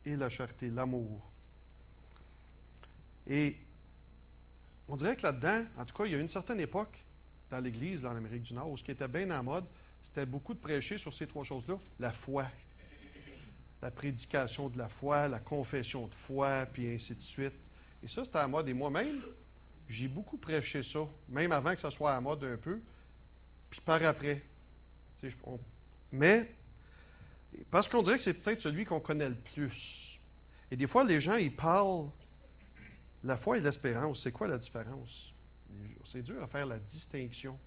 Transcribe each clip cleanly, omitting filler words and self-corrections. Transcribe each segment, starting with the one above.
et la charité, l'amour. Et on dirait que là-dedans, en tout cas, il y a une certaine époque dans l'Église, dans l'Amérique du Nord, où ce qui était bien en mode, c'était beaucoup de prêcher sur ces trois choses-là. La foi, la prédication de la foi, la confession de foi, puis ainsi de suite. Et ça, c'était à la mode. Et moi-même, j'ai beaucoup prêché ça, même avant que ça soit à la mode un peu, puis par après. Mais, parce qu'on dirait que c'est peut-être celui qu'on connaît le plus. Et des fois, les gens, ils parlent la foi et l'espérance. C'est quoi la différence? C'est dur à faire la distinction.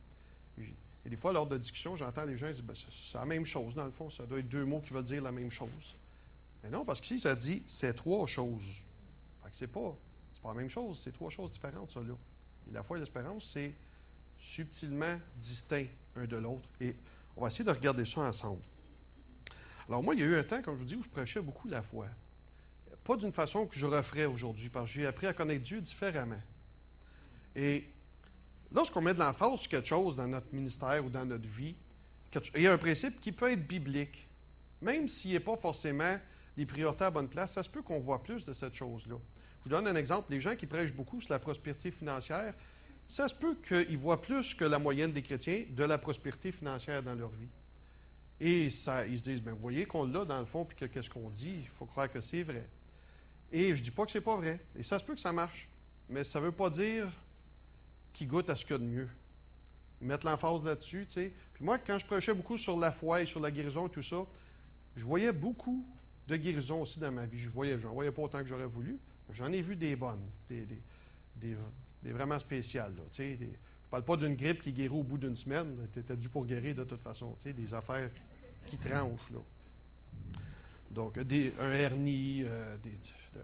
Et des fois, lors de discussion, j'entends les gens dire ben, c'est la même chose, dans le fond. Ça doit être deux mots qui veulent dire la même chose. Mais non, parce qu'ici, ça dit c'est trois choses. Fait que c'est pas la même chose, c'est trois choses différentes, ça, là. Et la foi et l'espérance, c'est subtilement distinct un de l'autre. Et on va essayer de regarder ça ensemble. Alors moi, il y a eu un temps, comme je vous dis, où je prêchais beaucoup la foi. Pas d'une façon que je referais aujourd'hui, parce que j'ai appris à connaître Dieu différemment. Et lorsqu'on met de l'emphase sur quelque chose dans notre ministère ou dans notre vie, il y a un principe qui peut être biblique. Même s'il n'est pas forcément des priorités à bonne place, ça se peut qu'on voit plus de cette chose-là. Je vous donne un exemple. Les gens qui prêchent beaucoup sur la prospérité financière, ça se peut qu'ils voient plus que la moyenne des chrétiens de la prospérité financière dans leur vie. Et ça, ils se disent, bien, vous voyez qu'on l'a dans le fond, puis que qu'est-ce qu'on dit, il faut croire que c'est vrai. Et je ne dis pas que c'est pas vrai. Et ça se peut que ça marche. Mais ça ne veut pas dire qu'ils goûtent à ce qu'il y a de mieux. Ils mettent l'emphase là-dessus, tu sais. Puis moi, quand je prêchais beaucoup sur la foi et sur la guérison et tout ça, je voyais beaucoup de guérisons aussi dans ma vie. J'en voyais pas autant que j'aurais voulu. J'en ai vu des bonnes, des vraiment spéciales. Là, tu sais, je ne parle pas d'une grippe qui guérit au bout d'une semaine. Tu étais dû pour guérir de toute façon. Tu sais, des affaires qui tranchent. Là. Donc, un hernie,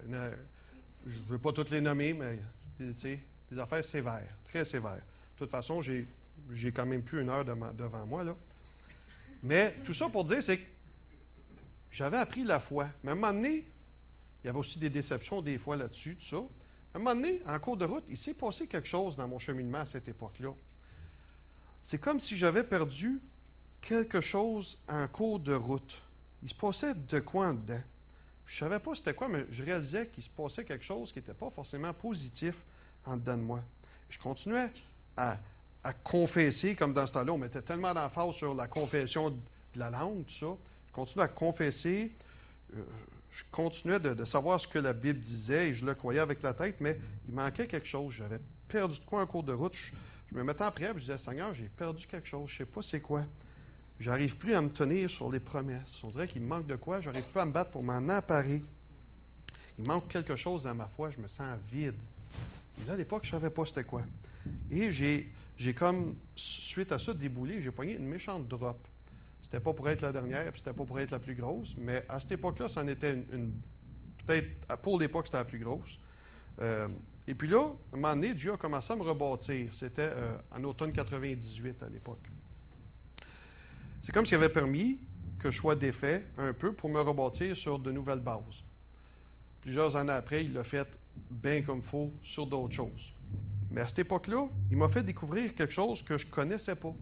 je ne veux pas toutes les nommer, mais tu sais, des affaires sévères, très sévères. De toute façon, j'ai quand même plus une heure devant moi. Là. Mais tout ça pour dire, c'est que j'avais appris la foi. Mais à un moment donné, il y avait aussi des déceptions des fois là-dessus, tout ça. À un moment donné, en cours de route, il s'est passé quelque chose dans mon cheminement à cette époque-là. C'est comme si j'avais perdu quelque chose en cours de route. Il se passait de quoi en dedans? Je ne savais pas c'était quoi, mais je réalisais qu'il se passait quelque chose qui n'était pas forcément positif en dedans de moi. Je continuais à confesser, comme dans ce temps-là, on mettait tellement d'emphase sur la confession de la langue, tout ça. Je continuais à confesser. Je continuais de savoir ce que la Bible disait et je le croyais avec la tête, mais il manquait quelque chose. J'avais perdu de quoi en cours de route. Je me mettais en prière et je disais, Seigneur, j'ai perdu quelque chose. Je ne sais pas c'est quoi. Je n'arrive plus à me tenir sur les promesses. On dirait qu'il me manque de quoi. Je n'arrive plus à me battre pour m'en emparer. Il manque quelque chose dans ma foi. Je me sens vide. Et là, à l'époque, je ne savais pas c'était quoi. Et j'ai comme, suite à ça, déboulé. J'ai pogné une méchante drop. C'était pas pour être la dernière, puis c'était pas pour être la plus grosse, mais à cette époque-là, c'en était peut-être, pour l'époque, c'était la plus grosse. Et puis là, à un moment donné, Dieu a commencé à me rebâtir. C'était en automne 98 à l'époque. C'est comme s'il avait permis que je sois défait un peu pour me rebâtir sur de nouvelles bases. Plusieurs années après, il l'a fait bien comme il faut sur d'autres choses. Mais à cette époque-là, il m'a fait découvrir quelque chose que je ne connaissais pas.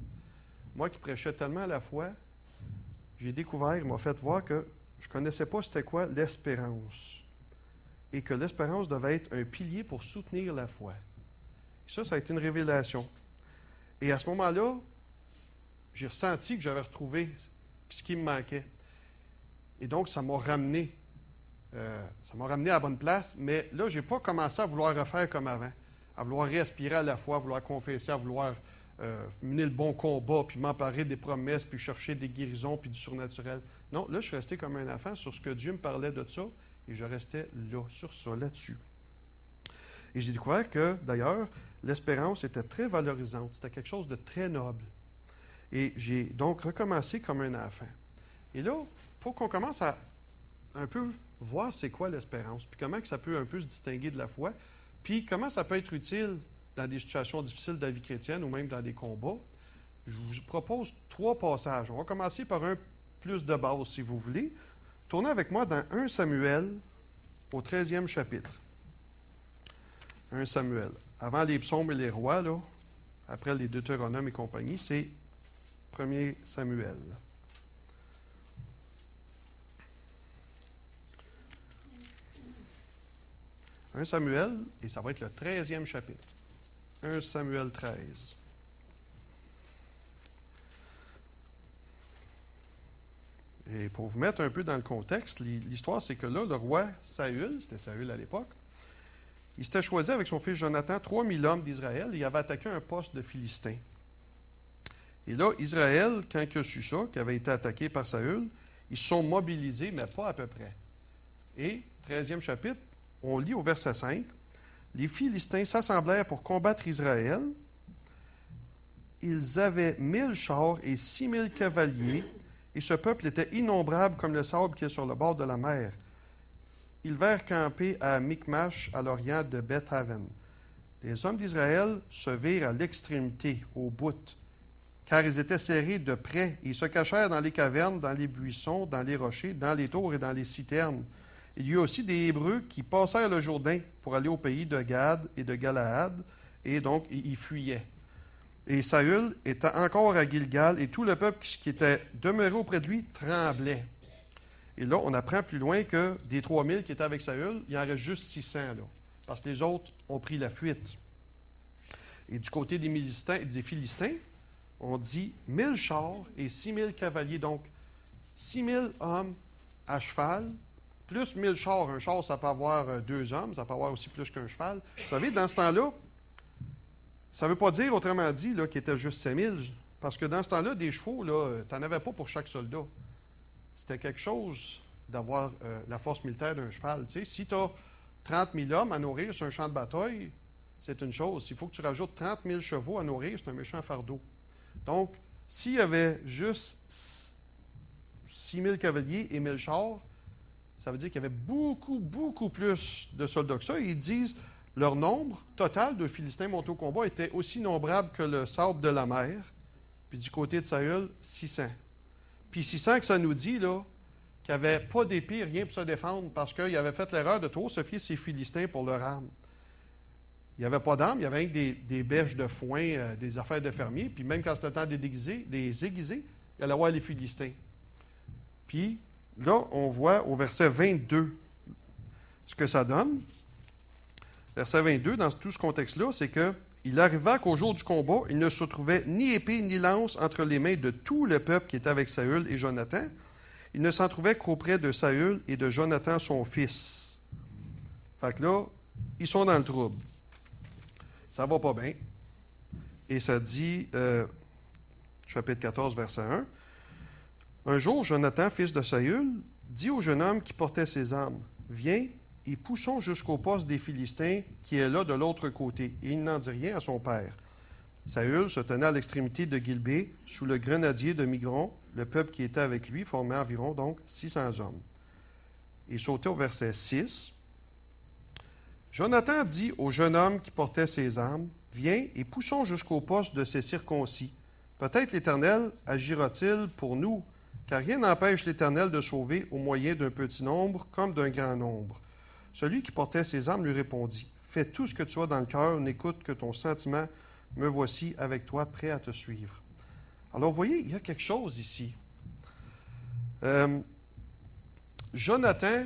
Moi qui prêchais tellement à la foi, j'ai découvert, il m'a fait voir que je ne connaissais pas c'était quoi l'espérance. Et que l'espérance devait être un pilier pour soutenir la foi. Et ça a été une révélation. Et à ce moment-là, j'ai ressenti que j'avais retrouvé ce qui me manquait. Et donc, ça m'a ramené. À la bonne place. Mais là, je n'ai pas commencé à vouloir refaire comme avant. À vouloir respirer à la foi, à vouloir confesser, à vouloir mener le bon combat, puis m'emparer des promesses, puis chercher des guérisons, puis du surnaturel. Non, là, je suis resté comme un enfant sur ce que Dieu me parlait de ça, et je restais là, sur ça, là-dessus. Et j'ai découvert que, d'ailleurs, l'espérance était très valorisante. C'était quelque chose de très noble. Et j'ai donc recommencé comme un enfant. Et là, pour qu'on commence à un peu voir c'est quoi l'espérance, puis comment que ça peut un peu se distinguer de la foi, puis comment ça peut être utile dans des situations difficiles de la vie chrétienne ou même dans des combats, je vous propose 3 passages. On va commencer par un plus de base, si vous voulez. Tournez avec moi dans 1 Samuel, au 13e chapitre. 1 Samuel. Avant les psaumes et les rois, là, après les Deutéronomes et compagnie, c'est 1er Samuel. 1 Samuel, et ça va être le 13e chapitre. 1 Samuel 13. Et pour vous mettre un peu dans le contexte, l'histoire, c'est que là, le roi Saül, c'était Saül à l'époque, il s'était choisi avec son fils Jonathan 3000 hommes d'Israël et il avait attaqué un poste de Philistins. Et là, Israël, quand il a su ça, qu'il avait été attaqué par Saül, ils se sont mobilisés, mais pas à peu près. Et, 13e chapitre, on lit au verset 5, « Les Philistins s'assemblèrent pour combattre Israël. Ils avaient 1000 chars et 6000 cavaliers, et ce peuple était innombrable comme le sable qui est sur le bord de la mer. Ils vinrent camper à Michmash, à l'orient de Beth-Aven. Les hommes d'Israël se virent à l'extrémité, au bout, car ils étaient serrés de près. Ils se cachèrent dans les cavernes, dans les buissons, dans les rochers, dans les tours et dans les citernes. Il y eut aussi des Hébreux qui passèrent le Jourdain pour aller au pays de Gad et de Galaad, et donc ils fuyaient. Et Saül était encore à Gilgal, et tout le peuple qui était demeuré auprès de lui tremblait. Et là, on apprend plus loin que des 3000 qui étaient avec Saül, il en reste juste 600, là, parce que les autres ont pris la fuite. Et du côté des Philistins, on dit 1000 chars et 6000 cavaliers. Donc, 6000 hommes à cheval, plus 1000 chars. Un char, ça peut avoir 2 hommes, ça peut avoir aussi plus qu'un cheval. Vous savez, dans ce temps-là, ça ne veut pas dire, autrement dit, qu'il était juste 5000. Parce que dans ce temps-là, des chevaux, tu n'en avais pas pour chaque soldat. C'était quelque chose d'avoir la force militaire d'un cheval. Tu sais, si tu as 30 000 hommes à nourrir sur un champ de bataille, c'est une chose. S'il faut que tu rajoutes 30 000 chevaux à nourrir, c'est un méchant fardeau. Donc, s'il y avait juste 6 000 cavaliers et 1000 chars, ça veut dire qu'il y avait beaucoup, beaucoup plus de soldats que ça. Et ils disent leur nombre total de Philistins montés au combat était aussi nombrable que le sable de la mer. Puis du côté de Saül, 600. Puis 600 que ça nous dit, là, qu'il n'y avait pas d'épée, rien pour se défendre, parce qu'il avait fait l'erreur de trop se fier ses Philistins pour leur arme. Il n'y avait pas d'armes, il y avait rien que des bêches de foin, des affaires de fermiers, puis même quand c'était le temps de les aiguiser, il allait voir les Philistins. Puis là, on voit au verset 22 ce que ça donne. Verset 22, dans tout ce contexte-là, c'est que il arriva qu'au jour du combat, il ne se trouvait ni épée ni lance entre les mains de tout le peuple qui était avec Saül et Jonathan. Il ne s'en trouvait qu'auprès de Saül et de Jonathan, son fils. Fait que là, ils sont dans le trouble. Ça va pas bien. Et ça dit, chapitre 14, verset 1, « Un jour, Jonathan, fils de Saül, dit au jeune homme qui portait ses armes, « Viens, et poussons jusqu'au poste des Philistins qui est là de l'autre côté. » Et il n'en dit rien à son père. Saül se tenait à l'extrémité de Gilbé, sous le grenadier de Migron. Le peuple qui était avec lui formait environ donc 600 hommes. Et sautait au verset 6. Jonathan dit au jeune homme qui portait ses armes, « Viens et poussons jusqu'au poste de ces circoncis. Peut-être l'Éternel agira-t-il pour nous, car rien n'empêche l'Éternel de sauver au moyen d'un petit nombre comme d'un grand nombre. » Celui qui portait ses armes lui répondit, « Fais tout ce que tu as dans le cœur, n'écoute que ton sentiment, me voici avec toi, prêt à te suivre. » Alors, vous voyez, il y a quelque chose ici. Jonathan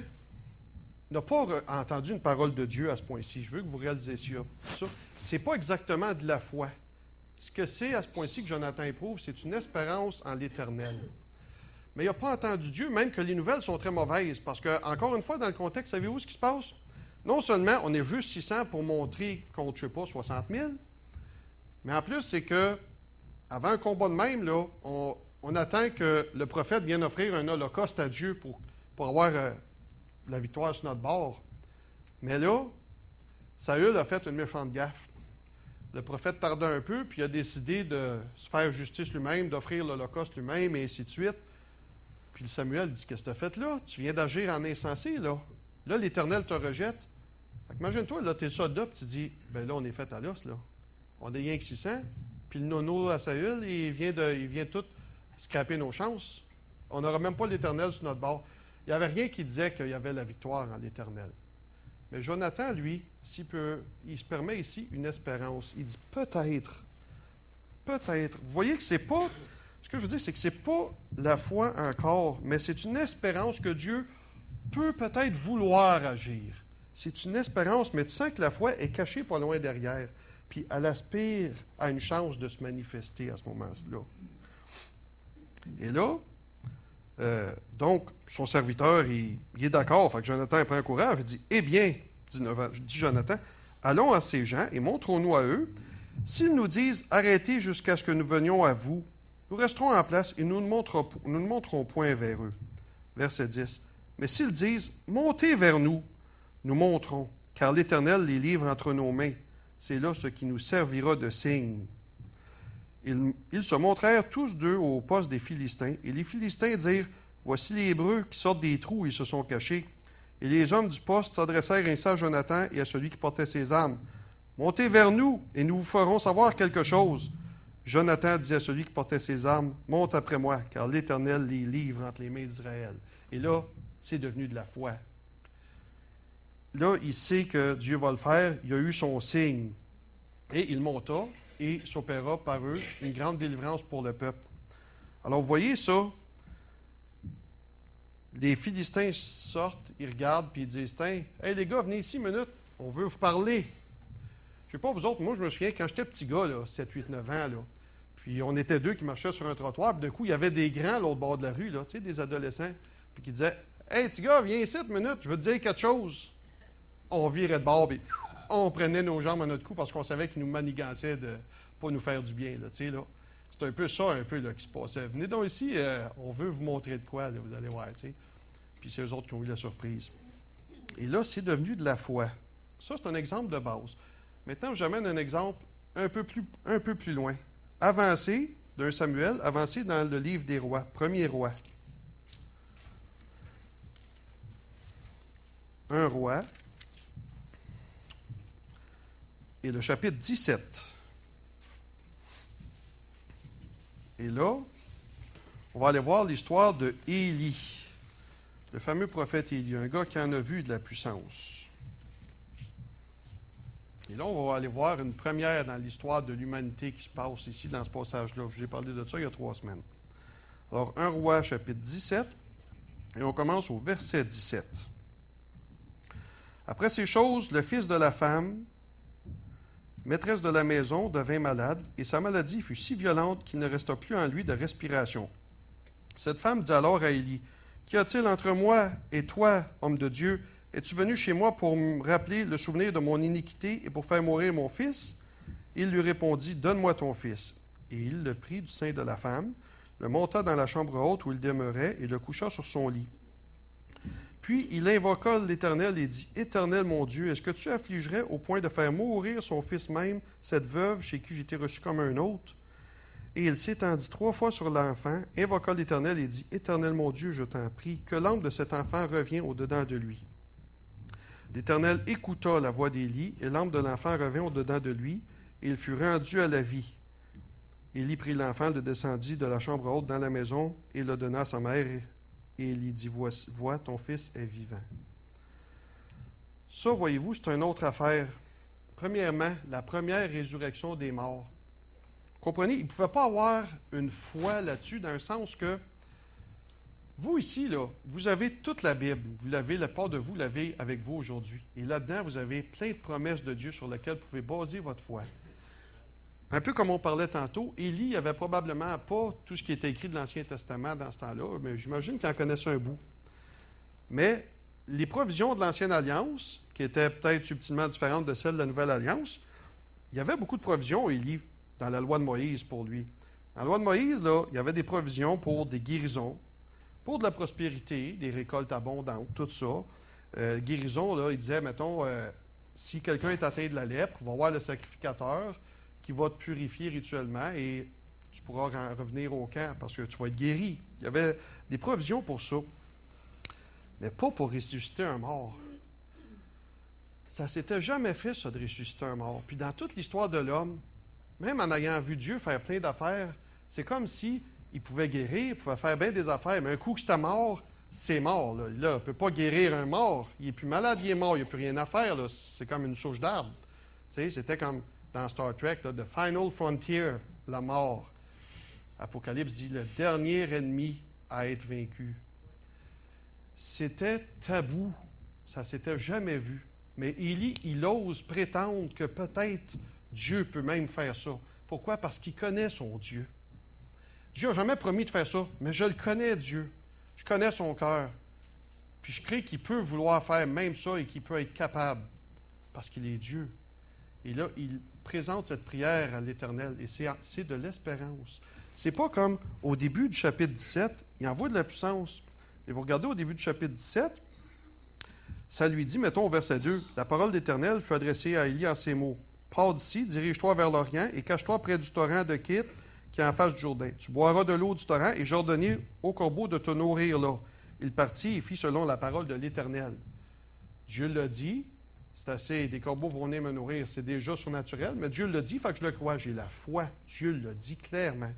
n'a pas entendu une parole de Dieu à ce point-ci. Je veux que vous réalisez ça. Ce n'est pas exactement de la foi. Ce que c'est à ce point-ci que Jonathan éprouve, c'est une espérance en l'Éternel. Mais il n'a pas entendu Dieu, même que les nouvelles sont très mauvaises. Parce que, encore une fois, dans le contexte, savez-vous ce qui se passe? Non seulement on est juste 600 pour montrer contre, je ne sais pas, 60 000, mais en plus, c'est que avant un combat de même, là, on attend que le prophète vienne offrir un holocauste à Dieu pour avoir la victoire sur notre bord. Mais là, Saül a fait une méchante gaffe. Le prophète tardait un peu, puis il a décidé de se faire justice lui-même, d'offrir l'holocauste lui-même, et ainsi de suite. Puis Samuel dit, qu'est-ce que tu as fait là? Tu viens d'agir en insensé, là. Là, l'Éternel te rejette. Imagine-toi, là, tu es soldat, puis tu dis, ben là, on est fait à l'os, là. On est rien que 600, puis le nono à Saül, il vient tout scraper nos chances. On n'aura même pas l'Éternel sur notre bord. Il n'y avait rien qui disait qu'il y avait la victoire en l'Éternel. Mais Jonathan, lui, il se permet ici une espérance. Il dit peut-être. Peut-être. Vous voyez que c'est pas... Ce que je veux dire, c'est que ce n'est pas la foi encore, mais c'est une espérance que Dieu peut peut-être vouloir agir. C'est une espérance, mais tu sens que la foi est cachée pas loin derrière. Puis elle aspire à une chance de se manifester à ce moment-là. Et là, donc, son serviteur, il est d'accord. Fait que Jonathan prend courage et dit, eh bien, dit Jonathan, allons à ces gens et montrons-nous à eux. S'ils nous disent, arrêtez jusqu'à ce que nous venions à vous, nous resterons en place et nous ne monterons point vers eux. Verset 10. Mais s'ils disent, montez vers nous, nous monterons, car l'Éternel les livre entre nos mains. C'est là ce qui nous servira de signe. Ils se montrèrent tous deux au poste des Philistins, et les Philistins dirent, voici les Hébreux qui sortent des trous où ils se sont cachés. Et les hommes du poste s'adressèrent ainsi à Jonathan et à celui qui portait ses armes. Montez vers nous, et nous vous ferons savoir quelque chose. Jonathan dit à celui qui portait ses armes, monte après moi, car l'Éternel les livre entre les mains d'Israël. Et là, c'est devenu de la foi. Là, il sait que Dieu va le faire. Il a eu son signe. Et il monta et s'opéra par eux une grande délivrance pour le peuple. Alors, vous voyez ça. Les Philistins sortent, ils regardent, puis ils disent, hey les gars, venez ici une minute, on veut vous parler. Je ne sais pas vous autres, moi je me souviens quand j'étais petit gars, là, 7, 8, 9 ans, là, puis on était deux qui marchaient sur un trottoir, puis d'un coup, il y avait des grands à l'autre bord de la rue, là, tu sais, des adolescents, puis qui disaient, hey petit gars, viens ici une minute, je veux te dire quelque chose. On virait de bord, puis on prenait nos jambes à notre cou parce qu'on savait qu'ils nous manigançaient de ne pas nous faire du bien, là, tu sais, là. C'est un peu ça, là, qui se passait. Venez donc ici, on veut vous montrer de quoi, là, vous allez voir, tu sais. Puis c'est eux autres qui ont eu la surprise. Et là, c'est devenu de la foi. Ça, c'est un exemple de base. Maintenant, j'amène un exemple un peu plus loin. Avancez d'un Samuel, avancez dans le livre des rois, premier roi. Un roi. Et le chapitre 17. Et là, on va aller voir l'histoire de Élie. Le fameux prophète Élie, un gars qui en a vu de la puissance. Et là, on va aller voir une première dans l'histoire de l'humanité qui se passe ici, dans ce passage-là. Je vous ai parlé de ça il y a 3 semaines. Alors, 1 Roi, chapitre 17, et on commence au verset 17. Après ces choses, le fils de la femme, maîtresse de la maison, devint malade, et sa maladie fut si violente qu'il ne resta plus en lui de respiration. Cette femme dit alors à Élie, « Qu'y a-t-il entre moi et toi, homme de Dieu? Es-tu venu chez moi pour me rappeler le souvenir de mon iniquité et pour faire mourir mon fils? » Il lui répondit, « Donne-moi ton fils. » Et il le prit du sein de la femme, le monta dans la chambre haute où il demeurait et le coucha sur son lit. Puis il invoqua l'Éternel et dit, « Éternel mon Dieu, est-ce que tu affligerais au point de faire mourir son fils même, cette veuve chez qui j'étais reçu comme un autre? » Et il s'étendit 3 fois sur l'enfant, invoqua l'Éternel et dit, « Éternel mon Dieu, je t'en prie, que l'âme de cet enfant revienne au-dedans de lui. » L'Éternel écouta la voix d'Élie, et l'âme de l'enfant revint au-dedans de lui, et il fut rendu à la vie. Élie prit l'enfant, le descendit de la chambre haute dans la maison, et le donna à sa mère, et Élie dit, « Vois, ton fils est vivant. » Ça, voyez-vous, c'est une autre affaire. Premièrement, la première résurrection des morts. Comprenez, il ne pouvait pas avoir une foi là-dessus, dans le sens que vous ici, là, vous avez toute la Bible. Vous l'avez, la part de vous l'avez avec vous aujourd'hui. Et là-dedans, vous avez plein de promesses de Dieu sur lesquelles vous pouvez baser votre foi. Un peu comme on parlait tantôt, Élie n'avait probablement pas tout ce qui était écrit de l'Ancien Testament dans ce temps-là, mais j'imagine qu'il en connaissait un bout. Mais les provisions de l'Ancienne Alliance, qui étaient peut-être subtilement différentes de celles de la Nouvelle Alliance, il y avait beaucoup de provisions, Élie, dans la loi de Moïse pour lui. Dans la loi de Moïse, là, il y avait des provisions pour des guérisons, pour de la prospérité, des récoltes abondantes, tout ça. Guérison, là, il disait, mettons, si quelqu'un est atteint de la lèpre, il va voir le sacrificateur qui va te purifier rituellement et tu pourras revenir au camp parce que tu vas être guéri. Il y avait des provisions pour ça, mais pas pour ressusciter un mort. Ça ne s'était jamais fait, ça, de ressusciter un mort. Puis dans toute l'histoire de l'homme, même en ayant vu Dieu faire plein d'affaires, c'est comme si il pouvait guérir, il pouvait faire bien des affaires, mais un coup que c'était mort, c'est mort. Là, il ne peut pas guérir un mort. Il est plus malade, il est mort, il n'y a plus rien à faire. Là. C'est comme une souche d'arbre. Tu sais, c'était comme dans Star Trek, là, The Final Frontier, la mort. Apocalypse dit le dernier ennemi à être vaincu. C'était tabou. Ça ne s'était jamais vu. Mais Élie, il ose prétendre que peut-être Dieu peut même faire ça. Pourquoi? Parce qu'il connaît son Dieu. Dieu n'a jamais promis de faire ça, mais je le connais, Dieu. Je connais son cœur. Puis je crée qu'il peut vouloir faire même ça et qu'il peut être capable, parce qu'il est Dieu. Et là, il présente cette prière à l'Éternel, et c'est de l'espérance. C'est pas comme au début du chapitre 17, il envoie de la puissance. Et vous regardez au début du chapitre 17, ça lui dit, mettons au verset 2, « La parole d'Éternel fut adressée à Élie en ces mots. Pars d'ici, dirige-toi vers l'Orient et cache-toi près du torrent de Kit qui est en face du Jourdain. Tu boiras de l'eau du torrent et j'ordonnai au corbeau de te nourrir là. » Il partit et fit selon la parole de l'Éternel. Dieu l'a dit, c'est assez, des corbeaux vont venir me nourrir, c'est déjà surnaturel, mais Dieu l'a dit, il faut que je le croie, j'ai la foi. Dieu l'a dit clairement.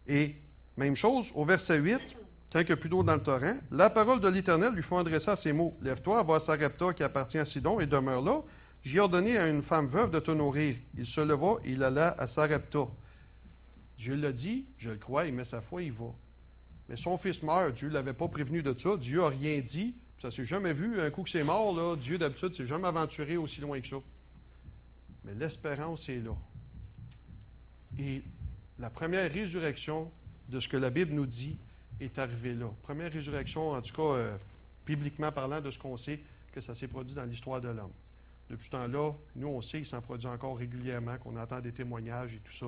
Et même chose, au verset 8, quand il n'y a plus d'eau dans le torrent, la parole de l'Éternel lui faut adresser à ces mots. « Lève-toi, va à Sarepta qui appartient à Sidon et demeure là. J'ai ordonné à une femme veuve de te nourrir. » Il se leva et il alla à Sarepta. Dieu l'a dit, je le crois, il met sa foi, il va. Mais son fils meurt, Dieu ne l'avait pas prévenu de ça, Dieu n'a rien dit, ça ne s'est jamais vu, un coup que c'est mort, là, Dieu d'habitude ne s'est jamais aventuré aussi loin que ça. Mais l'espérance est là. Et la première résurrection de ce que la Bible nous dit est arrivée là. Première résurrection, en tout cas, bibliquement parlant, de ce qu'on sait que ça s'est produit dans l'histoire de l'homme. Depuis ce temps-là, nous, on sait qu'il s'en produit encore régulièrement, qu'on entend des témoignages et tout ça.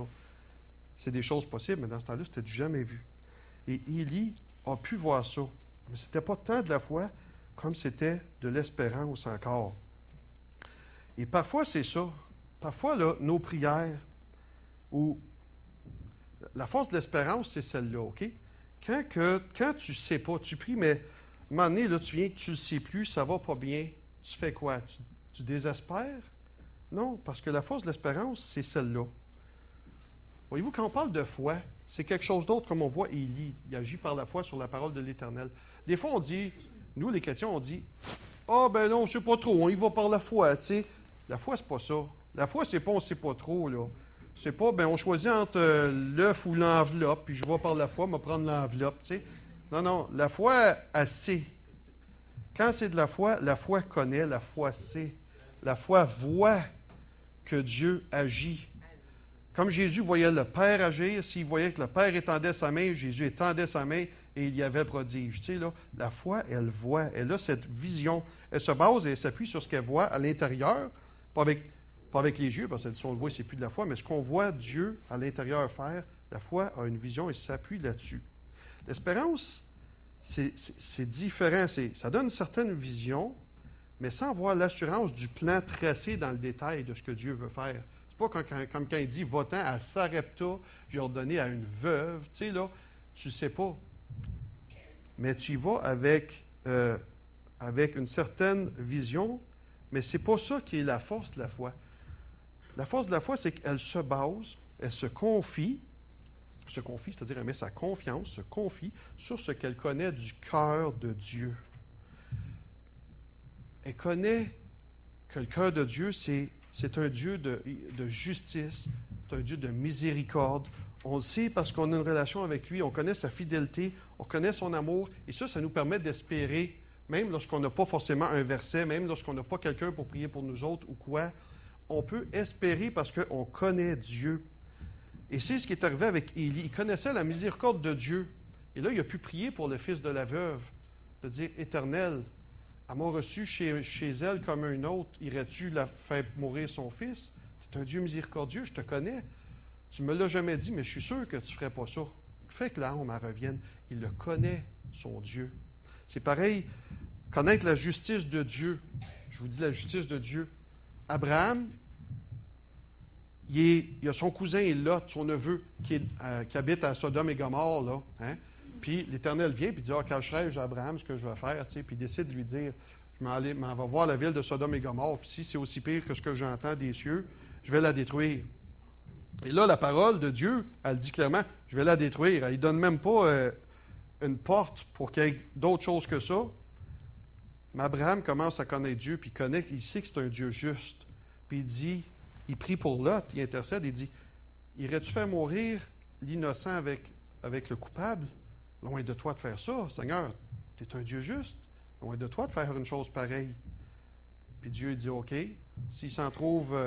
C'est des choses possibles, mais dans ce temps-là, c'était du jamais vu. Et Élie a pu voir ça. Mais ce n'était pas tant de la foi comme c'était de l'espérance encore. Et parfois, c'est ça. Parfois, là, nos prières, ou la force de l'espérance, c'est celle-là, OK? Quand tu ne sais pas, tu pries, mais à un moment donné, là, tu viens, tu ne le sais plus, ça ne va pas bien. Tu fais quoi? Tu désespères? Non, parce que la force de l'espérance, c'est celle-là. Voyez-vous, quand on parle de foi, c'est quelque chose d'autre, comme on voit Élie. Il agit par la foi sur la parole de l'Éternel. Des fois, on dit, nous les chrétiens, on dit, « Ah, ben non, je ne sais pas trop, on y va par la foi, tu sais. » La foi, c'est pas ça. La foi, c'est pas on ne sait pas trop, là. C'est pas, ben on choisit entre l'œuf ou l'enveloppe, puis je vais par la foi, me prendre l'enveloppe, tu sais. Non, non, la foi, elle sait. Quand c'est de la foi connaît, la foi sait. La foi voit que Dieu agit. Comme Jésus voyait le Père agir, s'il voyait que le Père étendait sa main, Jésus étendait sa main et il y avait le prodige. Tu sais, là, la foi, elle voit, elle a cette vision. Elle se base et elle s'appuie sur ce qu'elle voit à l'intérieur, pas avec les yeux, parce que si on le voit, c'est plus de la foi, mais ce qu'on voit Dieu à l'intérieur faire, la foi a une vision et s'appuie là-dessus. L'espérance, c'est différent. Ça donne une certaine vision, mais sans voir l'assurance du plan tracé dans le détail de ce que Dieu veut faire. Pas comme quand il dit « Va-t'en à Sarepta, j'ai ordonné à une veuve ». Tu sais, là, tu ne sais pas. Mais tu y vas avec une certaine vision, mais ce n'est pas ça qui est la force de la foi. La force de la foi, c'est qu'elle se base, elle se confie, c'est-à-dire elle met sa confiance, se confie sur ce qu'elle connaît du cœur de Dieu. Elle connaît que le cœur de Dieu, c'est un Dieu de justice, c'est un Dieu de miséricorde. On le sait parce qu'on a une relation avec lui, on connaît sa fidélité, on connaît son amour, et ça nous permet d'espérer, même lorsqu'on n'a pas forcément un verset, même lorsqu'on n'a pas quelqu'un pour prier pour nous autres ou quoi, on peut espérer parce qu'on connaît Dieu. Et c'est ce qui est arrivé avec Élie. Il connaissait la miséricorde de Dieu. Et là, il a pu prier pour le fils de la veuve, de dire « Éternel, elle m'a reçu chez elle comme un autre, irais-tu la faire mourir son fils? Tu es un Dieu miséricordieux, je te connais. Tu ne me l'as jamais dit, mais je suis sûr que tu ne ferais pas ça. Fais que l'âme en revienne. » Il le connaît, son Dieu. C'est pareil, connaître la justice de Dieu. Je vous dis la justice de Dieu. Abraham, il a son cousin Lot, son neveu, qui habite à Sodome et Gomorrhe, là. Hein? Puis l'Éternel vient et dit « Ah, cacherai-je à Abraham ce que je vais faire? » Puis il décide de lui dire « Je m'en vais voir la ville de Sodome et Gomorrhe, puis si c'est aussi pire que ce que j'entends des cieux, je vais la détruire. » Et là, la parole de Dieu, elle dit clairement « Je vais la détruire. » Elle ne donne même pas une porte pour qu'il y ait d'autres choses que ça. Mais Abraham commence à connaître Dieu, puis il sait que c'est un Dieu juste. Puis il prie pour Lot, il intercède, il dit « Irais-tu faire mourir l'innocent avec le coupable? » Loin de toi de faire ça, Seigneur, tu es un Dieu juste. Loin de toi de faire une chose pareille. Puis Dieu dit, OK, s'il s'en trouve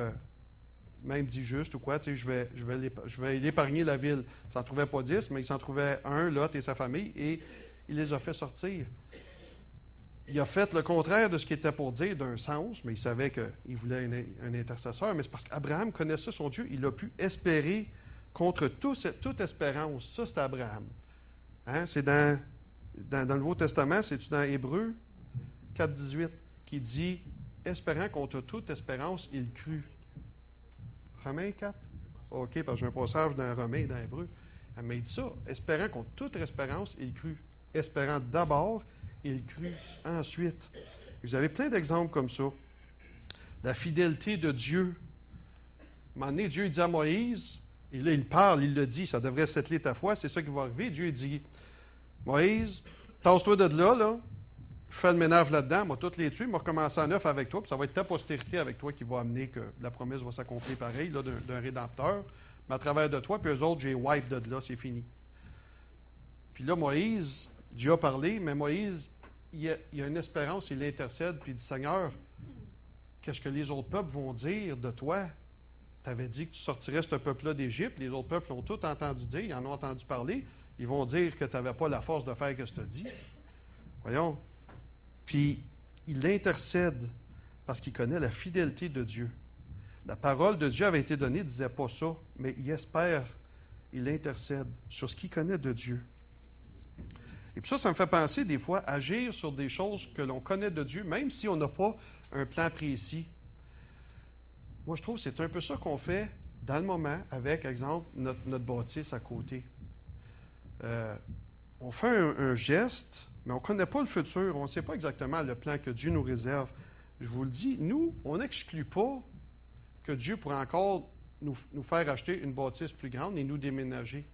même 10 justes ou quoi, je vais l'épargner la ville. Il ne s'en trouvait pas 10, mais il s'en trouvait un, Lot et sa famille, et il les a fait sortir. Il a fait le contraire de ce qu'il était pour dire d'un sens, mais il savait qu'il voulait un intercesseur. Mais c'est parce qu'Abraham connaissait son Dieu, il a pu espérer contre toute espérance. Ça, c'est Abraham. Hein? C'est dans le Nouveau Testament, c'est dans Hébreux 4, 18, qui dit « Espérant contre toute espérance, il crut ». Romains 4? OK, parce que j'ai un passage dans Romains et dans Hébreux. Mais il dit ça, « Espérant contre toute espérance, il crut ». Espérant d'abord, il crut ensuite. Vous avez plein d'exemples comme ça. La fidélité de Dieu. À un moment donné, Dieu dit à Moïse, et là, il parle, il le dit, ça devrait s'ételer ta foi, c'est ça qui va arriver. Dieu dit, Moïse, tasse-toi de là, je fais le ménage là-dedans, moi, toutes les tuer, moi, recommencer à neuf avec toi, puis ça va être ta postérité avec toi qui va amener que la promesse va s'accomplir pareil, là, d'un rédempteur, mais à travers de toi, puis eux autres, j'ai wipe de là, c'est fini. Puis là, Moïse, Dieu a parlé, mais Moïse, il a une espérance, il intercède, puis il dit, Seigneur, qu'est-ce que les autres peuples vont dire de toi? Tu avais dit que tu sortirais ce peuple-là d'Égypte, les autres peuples l'ont tout entendu dire, ils en ont entendu parler, ils vont dire que tu n'avais pas la force de faire ce que je te dis. Voyons. Puis, il intercède parce qu'il connaît la fidélité de Dieu. La parole de Dieu avait été donnée, il ne disait pas ça, mais il espère, il intercède sur ce qu'il connaît de Dieu. Et puis ça me fait penser des fois agir sur des choses que l'on connaît de Dieu, même si on n'a pas un plan précis. Moi, je trouve que c'est un peu ça qu'on fait dans le moment avec, exemple, notre bâtisse à côté. On fait un geste, mais on ne connaît pas le futur. On ne sait pas exactement le plan que Dieu nous réserve. Je vous le dis, nous, on n'exclut pas que Dieu pourrait encore nous faire acheter une bâtisse plus grande et nous déménager.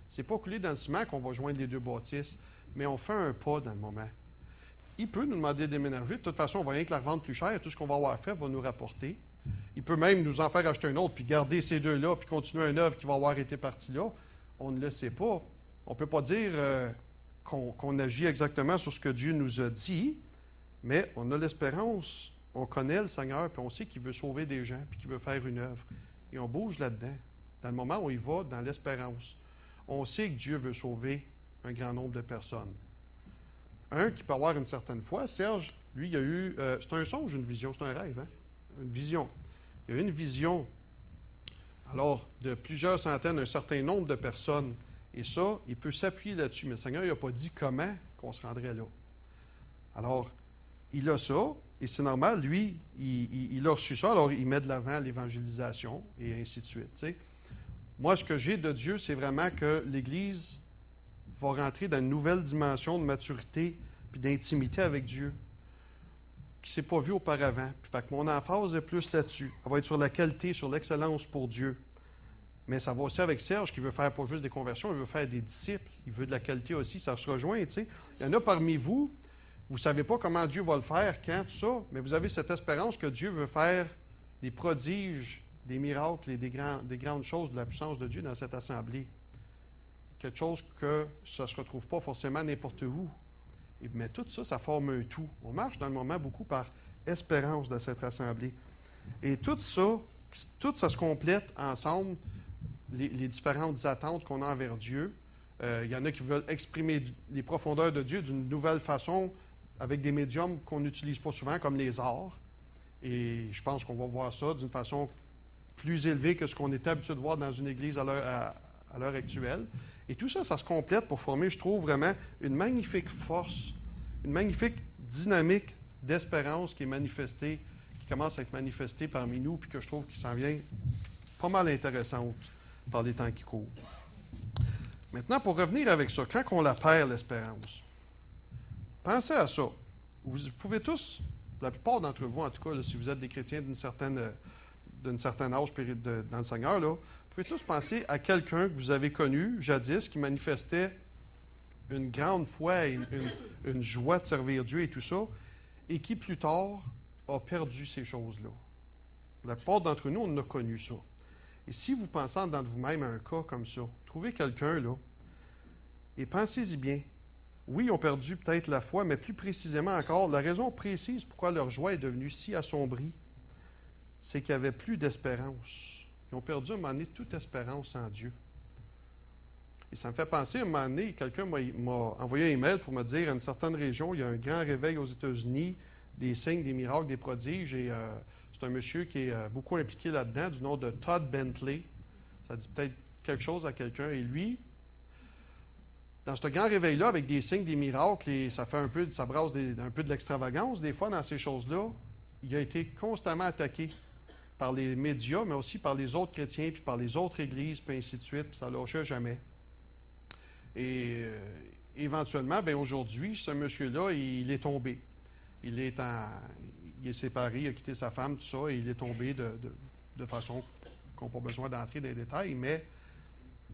Ce n'est pas coulé dans le ciment qu'on va joindre les deux bâtisses, mais on fait un pas dans le moment. Il peut nous demander de déménager. De toute façon, on va rien que la revendre plus cher. Tout ce qu'on va avoir fait va nous rapporter. Il peut même nous en faire acheter un autre, puis garder ces deux-là, puis continuer une œuvre qui va avoir été partie là. On ne le sait pas. On ne peut pas dire qu'on agit exactement sur ce que Dieu nous a dit, mais on a l'espérance. On connaît le Seigneur, puis on sait qu'il veut sauver des gens, puis qu'il veut faire une œuvre. Et on bouge là-dedans. Dans le moment où il va, dans l'espérance. On sait que Dieu veut sauver un grand nombre de personnes. Un qui peut avoir une certaine foi, Serge, lui, il a eu... c'est un songe, une vision, c'est un rêve, hein? Une vision. Il y a eu une vision, alors, de plusieurs centaines, un certain nombre de personnes. Et ça, il peut s'appuyer là-dessus. Mais le Seigneur, il n'a pas dit comment qu'on se rendrait là. Alors, il a ça, et c'est normal, lui, il a reçu ça, alors il met de l'avant l'évangélisation, et ainsi de suite. T'sais. Moi, ce que j'ai de Dieu, c'est vraiment que l'Église va rentrer dans une nouvelle dimension de maturité et d'intimité avec Dieu qui ne s'est pas vu auparavant. Puis, fait que mon emphase est plus là-dessus. Elle va être sur la qualité, sur l'excellence pour Dieu. Mais ça va aussi avec Serge qui veut faire pas juste des conversions, il veut faire des disciples. Il veut de la qualité aussi, ça se rejoint. Tu sais. Il y en a parmi vous, vous ne savez pas comment Dieu va le faire, quand, tout ça, mais vous avez cette espérance que Dieu veut faire des prodiges, des miracles et des grandes choses de la puissance de Dieu dans cette assemblée. Quelque chose que ça ne se retrouve pas forcément n'importe où. Mais tout ça, ça forme un tout. On marche dans le moment beaucoup par espérance dans cette assemblée. Et tout ça se complète ensemble, les différentes attentes qu'on a envers Dieu. Il y en a qui veulent exprimer les profondeurs de Dieu d'une nouvelle façon, avec des médiums qu'on n'utilise pas souvent, comme les arts. Et je pense qu'on va voir ça d'une façon plus élevée que ce qu'on est habitué de voir dans une église à l'heure actuelle. Et tout ça, ça se complète pour former, je trouve, vraiment une magnifique force, une magnifique dynamique d'espérance qui est manifestée, qui commence à être manifestée parmi nous, puis que je trouve qui s'en vient pas mal intéressante par les temps qui courent. Maintenant, pour revenir avec ça, quand on la perd, l'espérance, pensez à ça. Vous pouvez tous, la plupart d'entre vous, en tout cas, là, si vous êtes des chrétiens d'un certain âge dans le Seigneur, là, vous pouvez tous penser à quelqu'un que vous avez connu jadis qui manifestait une grande foi et une joie de servir Dieu et tout ça, et qui plus tard a perdu ces choses-là. La plupart d'entre nous, on a connu ça. Et si vous pensez dans vous-même à un cas comme ça, trouvez quelqu'un là, et pensez-y bien. oui, ils ont perdu peut-être la foi, mais plus précisément encore, la raison précise pourquoi leur joie est devenue si assombrie, c'est qu'il n'y avait plus d'espérance. Ils ont perdu à un moment donné toute espérance en Dieu. Et ça me fait penser, à un moment donné, quelqu'un m'a envoyé un email pour me dire, à une certaine région, il y a un grand réveil aux États-Unis, des signes, des miracles, des prodiges, et c'est un monsieur qui est beaucoup impliqué là-dedans, du nom de Todd Bentley. Ça dit peut-être quelque chose à quelqu'un. Et lui, dans ce grand réveil-là, avec des signes, des miracles, et ça brasse un peu de l'extravagance, des fois, dans ces choses-là, il a été constamment attaqué par les médias, mais aussi par les autres chrétiens, puis par les autres églises, puis ainsi de suite, puis ça ne lâchait jamais. Et éventuellement, bien aujourd'hui, ce monsieur-là, il est tombé. Il est séparé, il a quitté sa femme, tout ça, et il est tombé de façon qu'on n'a pas besoin d'entrer dans les détails, mais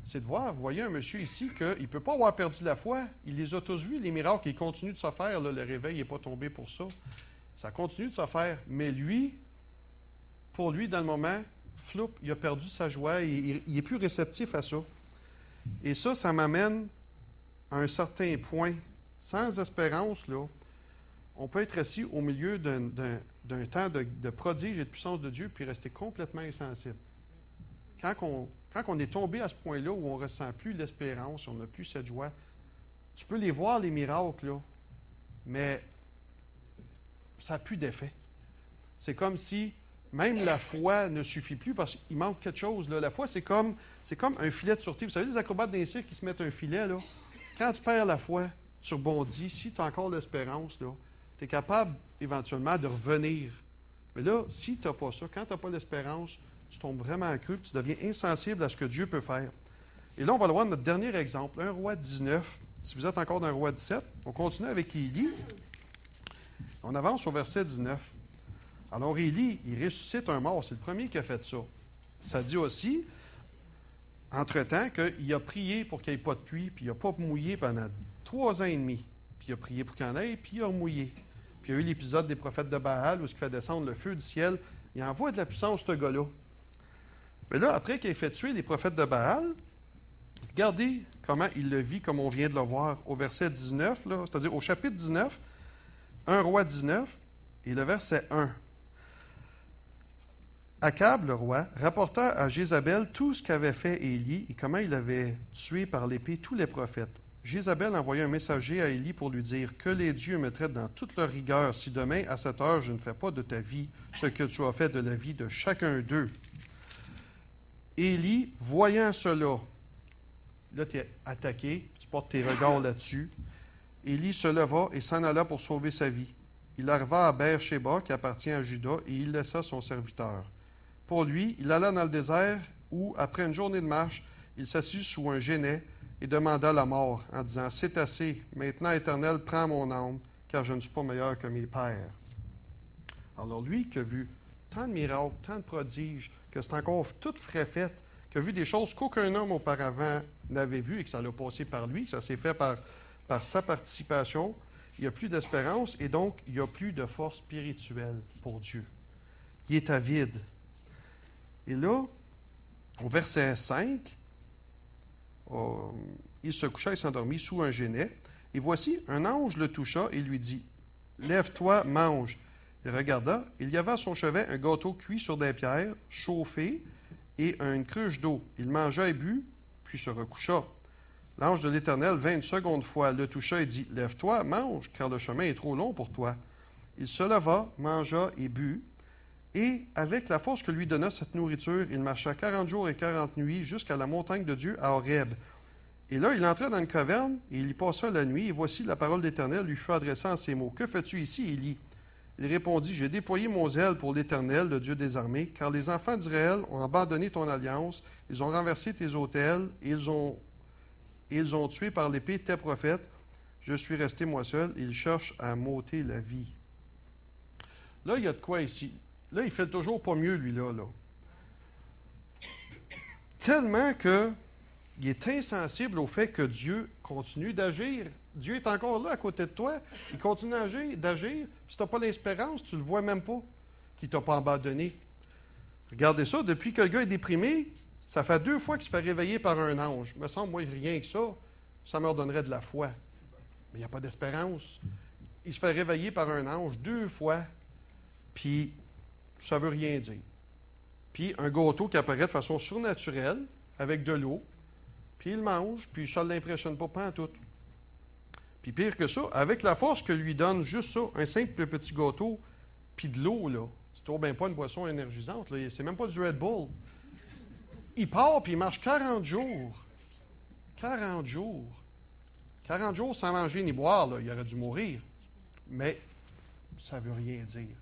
c'est de voir, vous voyez un monsieur ici qu'il ne peut pas avoir perdu la foi. Il les a tous vus, les miracles, il continue de se faire. Là, le réveil n'est pas tombé pour ça. Ça continue de se faire. Mais lui, pour lui, dans le moment, floup, il a perdu sa joie, il n'est plus réceptif à ça. Et ça m'amène à un certain point. Sans espérance, là, on peut être assis au milieu d'un temps de prodige et de puissance de Dieu, puis rester complètement insensible. Quand on est tombé à ce point-là où on ne ressent plus l'espérance, on n'a plus cette joie, tu peux les voir, les miracles, là, mais ça n'a plus d'effet. C'est comme si même la foi ne suffit plus parce qu'il manque quelque chose. Là. La foi, c'est comme un filet de sûreté. Vous savez, les acrobates d'un cirque qui se mettent un filet, là, quand tu perds la foi, tu rebondis. Si tu as encore l'espérance, tu es capable éventuellement de revenir. Mais là, si tu n'as pas ça, quand tu n'as pas l'espérance, tu tombes vraiment à creux, tu deviens insensible à ce que Dieu peut faire. Et là, on va le voir notre dernier exemple, 1 Roi 19. Si vous êtes encore dans 1 Roi 17, on continue avec Élie. On avance au verset 19. Alors, Élie, il ressuscite un mort. C'est le premier qui a fait ça. Ça dit aussi, entre-temps, qu'il a prié pour qu'il n'y ait pas de pluie, puis il n'a pas mouillé pendant 3 ans et demi. Puis il a prié pour qu'il y en ait, puis il a mouillé. Puis il y a eu l'épisode des prophètes de Baal, où il fait descendre le feu du ciel. Il envoie de la puissance, ce gars-là. Mais là, après qu'il ait fait tuer les prophètes de Baal, regardez comment il le vit, comme on vient de le voir au verset 19, c'est-à-dire au chapitre 19, 1 Roi 19, et le verset 1. Akab, le roi, rapporta à Jézabel tout ce qu'avait fait Élie et comment il avait tué par l'épée tous les prophètes. Jézabel envoya un messager à Élie pour lui dire « Que les dieux me traitent dans toute leur rigueur si demain, à cette heure, je ne fais pas de ta vie ce que tu as fait de la vie de chacun d'eux. » Élie, voyant cela, là tu es attaqué, tu portes tes regards là-dessus, Élie se leva et s'en alla pour sauver sa vie. Il arriva à Beer-Sheba, qui appartient à Juda, et il laissa son serviteur. Pour lui, il alla dans le désert où, après une journée de marche, il s'assit sous un genêt et demanda la mort, en disant « C'est assez, maintenant, Éternel, prends mon âme, car je ne suis pas meilleur que mes pères. » Alors lui, qui a vu tant de miracles, tant de prodiges, que c'est encore tout frais fait, qui a vu des choses qu'aucun homme auparavant n'avait vues et que ça l'a passé par lui, que ça s'est fait par sa participation, il n'y a plus d'espérance et donc il n'y a plus de force spirituelle pour Dieu. Il est avide. Et là, au verset 5, il se coucha et s'endormit sous un genêt. Et voici, un ange le toucha et lui dit, « Lève-toi, mange. » Il regarda, il y avait à son chevet un gâteau cuit sur des pierres, chauffé, et une cruche d'eau. Il mangea et but, puis se recoucha. L'ange de l'Éternel vint une seconde fois, le toucha et dit, « Lève-toi, mange, car le chemin est trop long pour toi. » Il se leva, mangea et but, et avec la force que lui donna cette nourriture, il marcha 40 jours et 40 nuits jusqu'à la montagne de Dieu à Horeb. Et là, il entra dans une caverne, et il y passa la nuit, et voici la parole de l'Éternel lui fut adressée en ces mots. « Que fais-tu ici, Élie? » Il répondit, « J'ai déployé mon zèle pour l'Éternel, le Dieu des armées, car les enfants d'Israël ont abandonné ton alliance, ils ont renversé tes autels, et ils ont tué par l'épée tes prophètes. Je suis resté moi seul, et ils cherchent à m'ôter la vie. » Là, il y a de quoi ici. Là, il fait toujours pas mieux, lui-là. Là. Tellement qu'il est insensible au fait que Dieu continue d'agir. Dieu est encore là, à côté de toi. Il continue d'agir. Si tu n'as pas l'espérance, tu ne le vois même pas, qu'il ne t'a pas abandonné. Regardez ça, depuis que le gars est déprimé, ça fait 2 fois qu'il se fait réveiller par un ange. Il me semble, moi, rien que ça me redonnerait de la foi. Mais il n'y a pas d'espérance. Il se fait réveiller par un ange 2 fois, puis ça ne veut rien dire. Puis un gâteau qui apparaît de façon surnaturelle, avec de l'eau, puis il mange, puis ça ne l'impressionne pas pantoute. Puis pire que ça, avec la force que lui donne juste ça, un simple petit gâteau, puis de l'eau, là, c'est trop bien pas une boisson énergisante, là, c'est même pas du Red Bull. Il part, puis il marche 40 jours. 40 jours. 40 jours sans manger ni boire, là, il aurait dû mourir. Mais ça ne veut rien dire.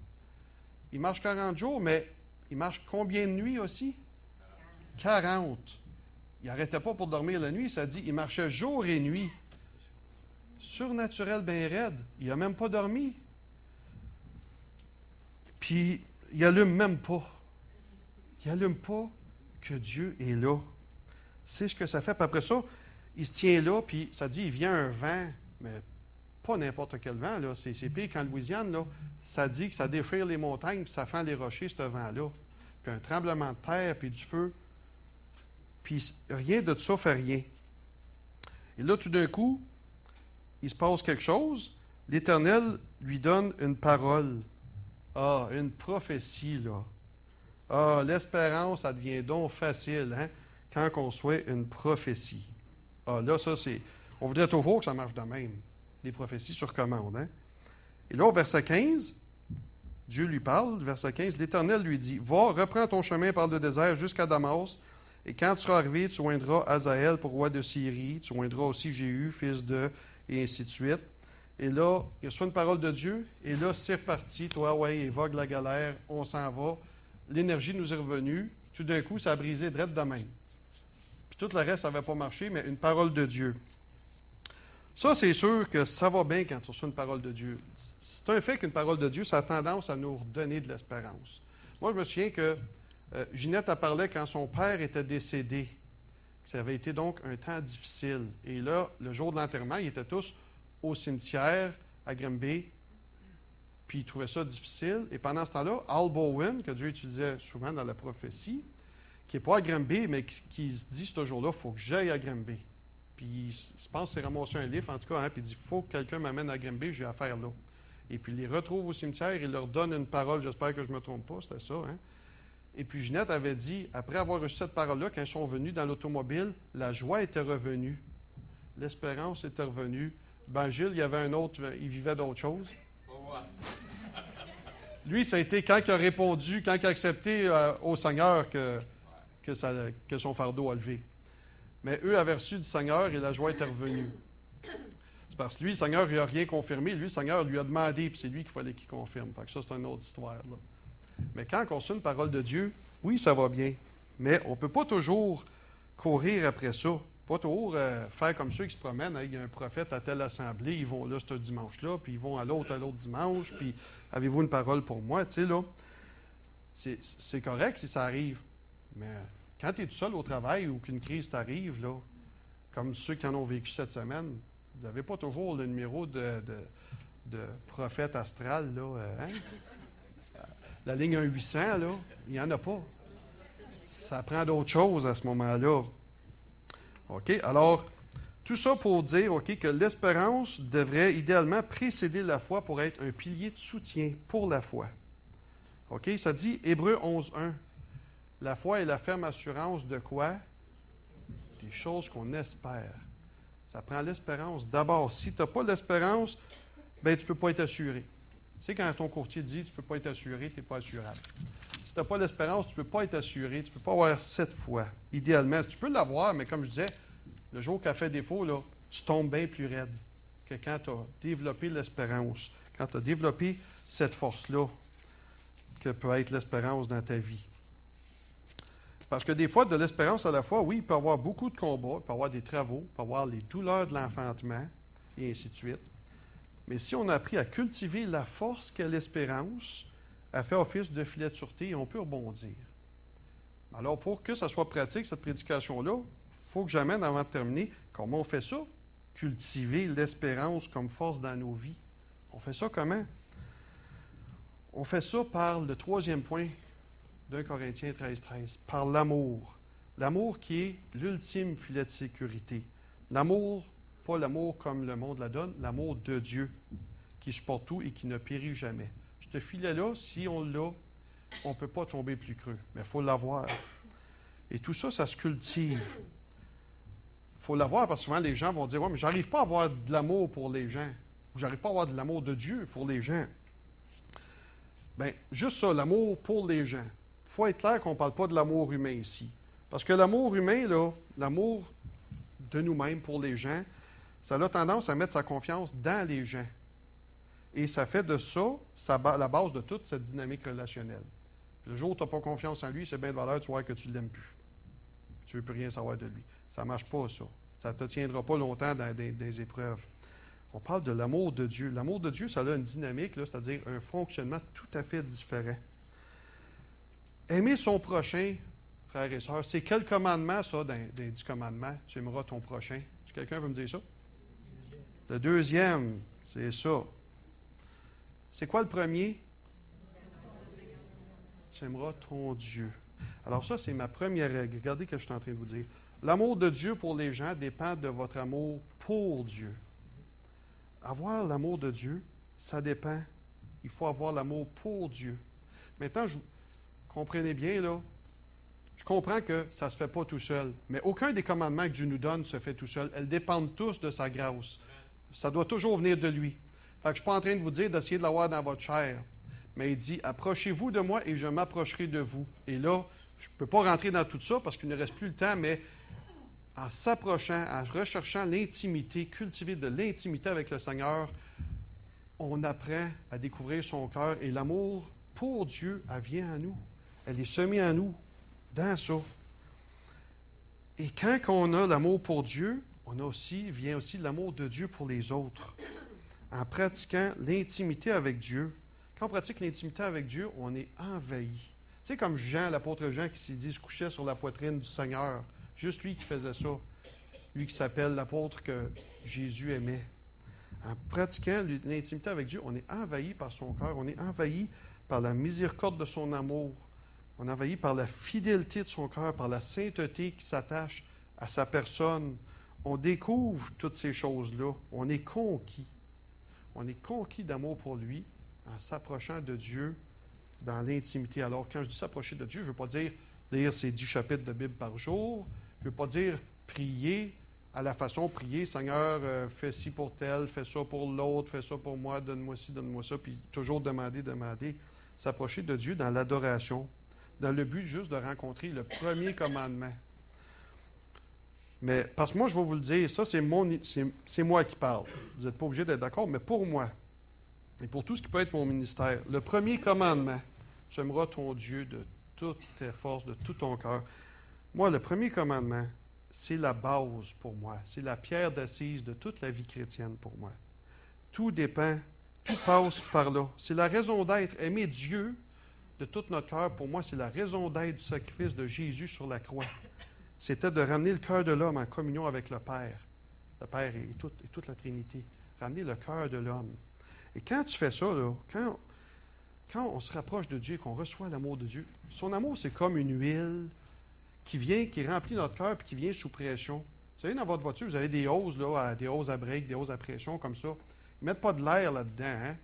Il marche 40 jours, mais il marche combien de nuits aussi? 40. Il n'arrêtait pas pour dormir la nuit, ça dit, il marchait jour et nuit. Surnaturel, bien raide. Il n'a même pas dormi. Puis, il n'allume même pas. Il n'allume pas que Dieu est là. C'est ce que ça fait. Puis après ça, il se tient là, puis ça dit, il vient un vent, mais pas n'importe quel vent, là. C'est pire qu'en Louisiane, là. Ça dit que ça déchire les montagnes, puis ça fend les rochers, ce vent-là. Puis un tremblement de terre, puis du feu. Puis rien de ça fait rien. Et là, tout d'un coup, il se passe quelque chose. L'Éternel lui donne une parole. Ah, une prophétie, là. Ah, l'espérance, ça devient donc facile, hein, quand on souhaite une prophétie. Ah, là, ça, c'est... On voudrait toujours que ça marche de même. Les prophéties sur commande, hein. Et là, au verset 15, Dieu lui parle, verset 15, l'Éternel lui dit, « Va, reprends ton chemin par le désert jusqu'à Damas, et quand tu seras arrivé, tu oindras Hazaël pour roi de Syrie, tu oindras aussi Jéhu, fils de... » et ainsi de suite. Et là, il reçoit une parole de Dieu, et là, c'est reparti. Toi, ouais, évoque la galère, on s'en va. L'énergie nous est revenue. Tout d'un coup, ça a brisé drette de même. Puis tout le reste, ça n'avait pas marché, mais une parole de Dieu. Ça, c'est sûr que ça va bien quand tu reçois une parole de Dieu. C'est un fait qu'une parole de Dieu, ça a tendance à nous redonner de l'espérance. Moi, je me souviens que Ginette a parlé quand son père était décédé. Ça avait été donc un temps difficile. Et là, le jour de l'enterrement, ils étaient tous au cimetière à Granby, puis ils trouvaient ça difficile. Et pendant ce temps-là, Al Bowen, que Dieu utilisait souvent dans la prophétie, qui n'est pas à Granby, mais qui se dit ce jour-là, il faut que j'aille à Granby. Puis je pense qu'il s'est ramassé un livre, en tout cas, hein, puis il dit, il faut que quelqu'un m'amène à Granby, j'ai affaire là. Et puis il les retrouve au cimetière, il leur donne une parole, j'espère que je ne me trompe pas, c'était ça, hein. Et puis Ginette avait dit, après avoir reçu cette parole-là, quand ils sont venus dans l'automobile, la joie était revenue. L'espérance était revenue. Ben Gilles, il y avait un autre, il vivait d'autres choses. Lui, ça a été quand il a répondu, quand il a accepté au Seigneur que son fardeau a levé. Mais eux avaient reçu du Seigneur et la joie était revenue. C'est parce que lui, le Seigneur, il n'a rien confirmé. Lui, le Seigneur lui a demandé, puis c'est lui qu'il fallait qu'il confirme. Fait que ça, c'est une autre histoire, là. Mais quand on reçoit une parole de Dieu, oui, ça va bien. Mais on ne peut pas toujours courir après ça. Pas toujours faire comme ceux qui se promènent. Hein, il y a un prophète à telle assemblée, ils vont là ce dimanche-là, puis ils vont à l'autre dimanche, puis avez-vous une parole pour moi? Tu sais, là, c'est correct si ça arrive. Mais quand tu es tout seul au travail ou qu'une crise t'arrive, là, comme ceux qui en ont vécu cette semaine, vous n'avez pas toujours le numéro de prophète astral, là, hein? La ligne 1-800, là, il n'y en a pas. Ça prend d'autres choses à ce moment-là. OK? Alors, tout ça pour dire, OK, que l'espérance devrait idéalement précéder la foi pour être un pilier de soutien pour la foi. OK? Ça dit, Hébreux 11.1, la foi est la ferme assurance de quoi? Des choses qu'on espère. Ça prend l'espérance. D'abord, si tu n'as pas l'espérance, bien, tu ne peux pas être assuré. Tu sais, quand ton courtier dit « tu ne peux pas être assuré », tu n'es pas assurable. Si tu n'as pas l'espérance, tu ne peux pas être assuré, tu ne peux pas avoir cette foi. Idéalement, tu peux l'avoir, mais comme je disais, le jour qu'elle fait défaut, là, tu tombes bien plus raide que quand tu as développé l'espérance, quand tu as développé cette force-là que peut être l'espérance dans ta vie. Parce que des fois, de l'espérance à la foi, oui, il peut y avoir beaucoup de combats, il peut y avoir des travaux, il peut y avoir les douleurs de l'enfantement, et ainsi de suite. Mais si on a appris à cultiver la force qu'est l'espérance, elle fait office de filet de sûreté et on peut rebondir. Alors, pour que ça soit pratique, cette prédication-là, il faut que j'amène, avant de terminer, comment on fait ça? Cultiver l'espérance comme force dans nos vies. On fait ça comment? On fait ça par le 3e point d'1 Corinthiens 13.13, par l'amour. L'amour qui est l'ultime filet de sécurité. L'amour Pas l'amour comme le monde la donne, l'amour de Dieu, qui supporte tout et qui ne périt jamais. Ce filet-là, si on l'a, on ne peut pas tomber plus creux, mais il faut l'avoir. Et tout ça, ça se cultive. Il faut l'avoir parce que souvent les gens vont dire « Ouais, mais j'arrive pas à avoir de l'amour pour les gens. » Ou « J'arrive pas à avoir de l'amour de Dieu pour les gens. » Bien, juste ça, l'amour pour les gens. Il faut être clair qu'on ne parle pas de l'amour humain ici. Parce que l'amour humain, là, l'amour de nous-mêmes pour les gens, ça a tendance à mettre sa confiance dans les gens. Et ça fait de ça la base de toute cette dynamique relationnelle. Le jour où tu n'as pas confiance en lui, c'est bien de valeur, tu vois que tu ne l'aimes plus. Tu ne veux plus rien savoir de lui. Ça ne marche pas, ça. Ça ne te tiendra pas longtemps dans des épreuves. On parle de l'amour de Dieu. L'amour de Dieu, ça a une dynamique, là, c'est-à-dire un fonctionnement tout à fait différent. Aimer son prochain, frères et sœurs, c'est quel commandement, ça, des 10 commandements? Tu aimeras ton prochain. Est-ce que quelqu'un veut me dire ça? Le deuxième, c'est ça. C'est quoi le premier? Tu aimeras ton Dieu. Alors ça, c'est ma première règle. Regardez ce que je suis en train de vous dire. L'amour de Dieu pour les gens dépend de votre amour pour Dieu. Avoir l'amour de Dieu, ça dépend. Il faut avoir l'amour pour Dieu. Maintenant, comprenez bien, là, je comprends que ça ne se fait pas tout seul. Mais aucun des commandements que Dieu nous donne se fait tout seul. Elles dépendent tous de sa grâce. Ça doit toujours venir de lui. Fait que je ne suis pas en train de vous dire d'essayer de l'avoir dans votre chair. Mais il dit, approchez-vous de moi et je m'approcherai de vous. Et là, je ne peux pas rentrer dans tout ça parce qu'il ne reste plus le temps, mais en s'approchant, en recherchant l'intimité, cultiver de l'intimité avec le Seigneur, on apprend à découvrir son cœur et l'amour pour Dieu, elle vient à nous. Elle est semée en nous, dans ça. Et quand on a l'amour pour Dieu, vient aussi l'amour de Dieu pour les autres. En pratiquant l'intimité avec Dieu, quand on pratique l'intimité avec Dieu, on est envahi. Tu sais, comme Jean, l'apôtre Jean, qui s'est dit, se couchait sur la poitrine du Seigneur. Juste lui qui faisait ça. Lui qui s'appelle l'apôtre que Jésus aimait. En pratiquant l'intimité avec Dieu, on est envahi par son cœur. On est envahi par la miséricorde de son amour. On est envahi par la fidélité de son cœur, par la sainteté qui s'attache à sa personne. On découvre toutes ces choses-là. On est conquis. On est conquis d'amour pour lui en s'approchant de Dieu dans l'intimité. Alors, quand je dis s'approcher de Dieu, je ne veux pas dire lire ces 10 chapitres de Bible par jour. Je ne veux pas dire prier à la façon prier, Seigneur, fais ci pour tel, fais ça pour l'autre, fais ça pour moi, donne-moi ci, donne-moi ça, puis toujours demander. S'approcher de Dieu dans l'adoration, dans le but juste de rencontrer le premier commandement. Mais, parce que moi, je vais vous le dire, ça, c'est moi qui parle. Vous n'êtes pas obligé d'être d'accord, mais pour moi, et pour tout ce qui peut être mon ministère, le premier commandement, tu aimeras ton Dieu de toutes tes forces, de tout ton cœur. Moi, le premier commandement, c'est la base pour moi. C'est la pierre d'assise de toute la vie chrétienne pour moi. Tout dépend, tout passe par là. C'est la raison d'être. Aimer Dieu de tout notre cœur, pour moi, c'est la raison d'être du sacrifice de Jésus sur la croix. C'était de ramener le cœur de l'homme en communion avec le Père. Le Père et toute la Trinité. Ramener le cœur de l'homme. Et quand tu fais ça, là, quand on se rapproche de Dieu et qu'on reçoit l'amour de Dieu, son amour, c'est comme une huile qui remplit notre cœur et qui vient sous pression. Vous savez, dans votre voiture, vous avez des hoses, là, des hoses à break, des hoses à pression, comme ça. Ils ne mettent pas de l'air là-dedans, hein?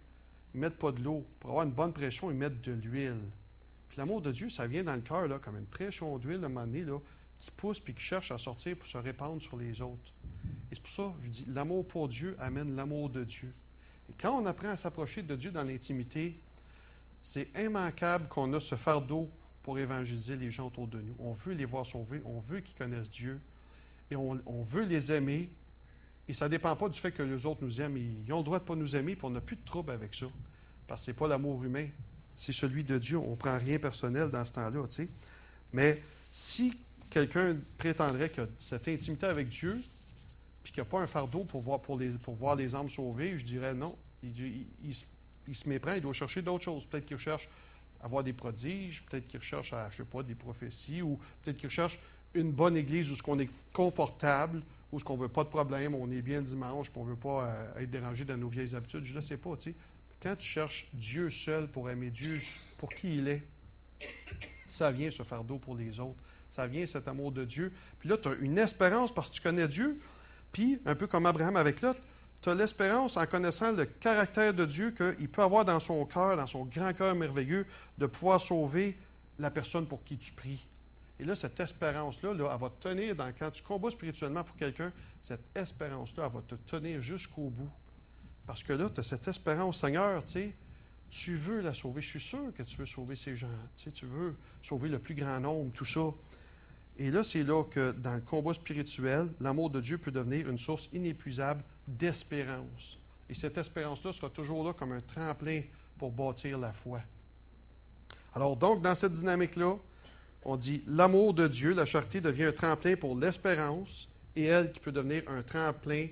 Ils ne mettent pas de l'eau. Pour avoir une bonne pression, ils mettent de l'huile. Puis l'amour de Dieu, ça vient dans le cœur, là, comme une pression d'huile, à un moment donné, là, qui pousse puis qui cherche à sortir pour se répandre sur les autres. Et c'est pour ça que je dis, l'amour pour Dieu amène l'amour de Dieu. Et quand on apprend à s'approcher de Dieu dans l'intimité, c'est immanquable qu'on a ce fardeau pour évangéliser les gens autour de nous. On veut les voir sauver, on veut qu'ils connaissent Dieu, et on veut les aimer. Et ça ne dépend pas du fait que les autres nous aiment. Ils ont le droit de ne pas nous aimer, puis on n'a plus de trouble avec ça. Parce que ce n'est pas l'amour humain, c'est celui de Dieu. On ne prend rien personnel dans ce temps-là, tu sais. Mais si quelqu'un prétendrait que cette intimité avec Dieu, puis qu'il n'y a pas un fardeau pour voir les âmes sauvées, je dirais non. Il se méprend, il doit chercher d'autres choses. Peut-être qu'il cherche à voir des prodiges, peut-être qu'il recherche à, je ne sais pas, des prophéties, ou peut-être qu'il recherche une bonne église où ce qu'on est confortable, où ce qu'on ne veut pas de problème, on est bien le dimanche, puis on ne veut pas être dérangé dans nos vieilles habitudes. Je ne sais pas, tu sais. Quand tu cherches Dieu seul pour aimer Dieu, pour qui il est, ça vient ce fardeau pour les autres. Ça vient cet amour de Dieu. Puis là, tu as une espérance parce que tu connais Dieu. Puis, un peu comme Abraham avec Lot, tu as l'espérance en connaissant le caractère de Dieu qu'il peut avoir dans son cœur, dans son grand cœur merveilleux, de pouvoir sauver la personne pour qui tu pries. Et là, cette espérance-là, là, elle va te tenir quand tu combats spirituellement pour quelqu'un, cette espérance-là, elle va te tenir jusqu'au bout. Parce que là, tu as cette espérance, Seigneur, tu veux la sauver. Je suis sûr que tu veux sauver ces gens. Tu veux sauver le plus grand nombre, tout ça. Et là, c'est là que dans le combat spirituel, l'amour de Dieu peut devenir une source inépuisable d'espérance. Et cette espérance-là sera toujours là comme un tremplin pour bâtir la foi. Alors donc, dans cette dynamique-là, on dit l'amour de Dieu, la charité devient un tremplin pour l'espérance et elle qui peut devenir un tremplin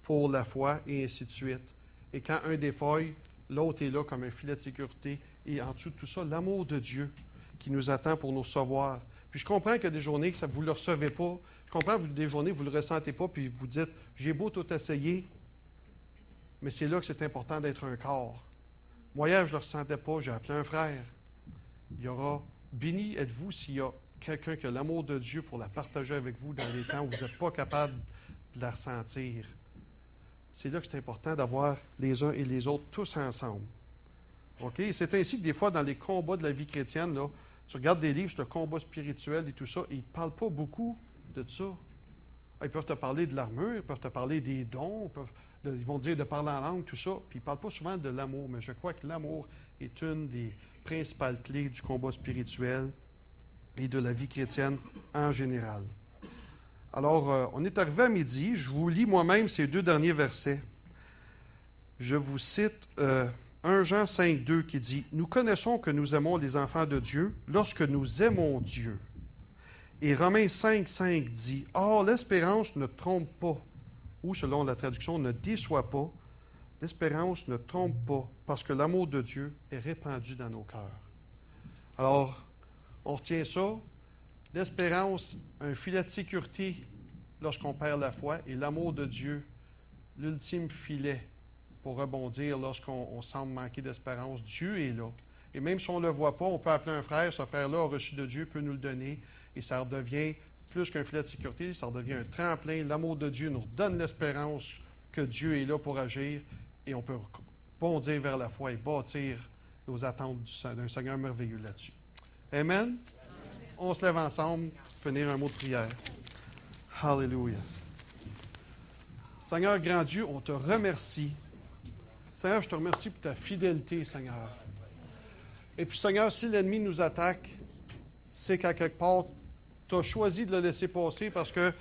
pour la foi et ainsi de suite. Et quand un défaille, l'autre est là comme un filet de sécurité et en dessous de tout ça, l'amour de Dieu qui nous attend pour nous recevoir. Puis je comprends qu'il y a des journées que vous ne le recevez pas. Je comprends que des journées vous ne le ressentez pas puis vous dites « j'ai beau tout essayer », mais c'est là que c'est important d'être un corps. Moi, hier, je ne le ressentais pas, j'ai appelé un frère. Il y aura béni êtes-vous s'il y a quelqu'un qui a l'amour de Dieu pour la partager avec vous dans les temps où vous n'êtes pas capable de la ressentir. C'est là que c'est important d'avoir les uns et les autres tous ensemble. OK? C'est ainsi que des fois, dans les combats de la vie chrétienne, là, tu regardes des livres sur le combat spirituel et tout ça, et ils ne te parlent pas beaucoup de ça. Ils peuvent te parler de l'armure, ils peuvent te parler des dons, ils vont te dire de parler en langue, tout ça, puis ils ne parlent pas souvent de l'amour, mais je crois que l'amour est une des principales clés du combat spirituel et de la vie chrétienne en général. Alors, on est arrivé à midi. Je vous lis moi-même ces 2 derniers versets. Je vous cite 1 Jean 5, 2 qui dit « Nous connaissons que nous aimons les enfants de Dieu lorsque nous aimons Dieu. » Et Romains 5, 5 dit « Or, l'espérance ne trompe pas. » Ou, selon la traduction, ne déçoit pas. L'espérance ne trompe pas parce que l'amour de Dieu est répandu dans nos cœurs. Alors, on retient ça. L'espérance, un filet de sécurité lorsqu'on perd la foi, et l'amour de Dieu, l'ultime filet pour rebondir lorsqu'on semble manquer d'espérance. Dieu est là. Et même si on ne le voit pas, on peut appeler un frère. Ce frère-là a reçu de Dieu, peut nous le donner. Et ça redevient plus qu'un filet de sécurité, ça redevient un tremplin. L'amour de Dieu nous donne l'espérance que Dieu est là pour agir. Et on peut bondir vers la foi et bâtir nos attentes d'un Seigneur merveilleux là-dessus. Amen. On se lève ensemble, finir un mot de prière. Alléluia. Seigneur grand Dieu, on te remercie. Seigneur, je te remercie pour ta fidélité, Seigneur. Et puis, Seigneur, si l'ennemi nous attaque, c'est qu'à quelque part, tu as choisi de le laisser passer parce que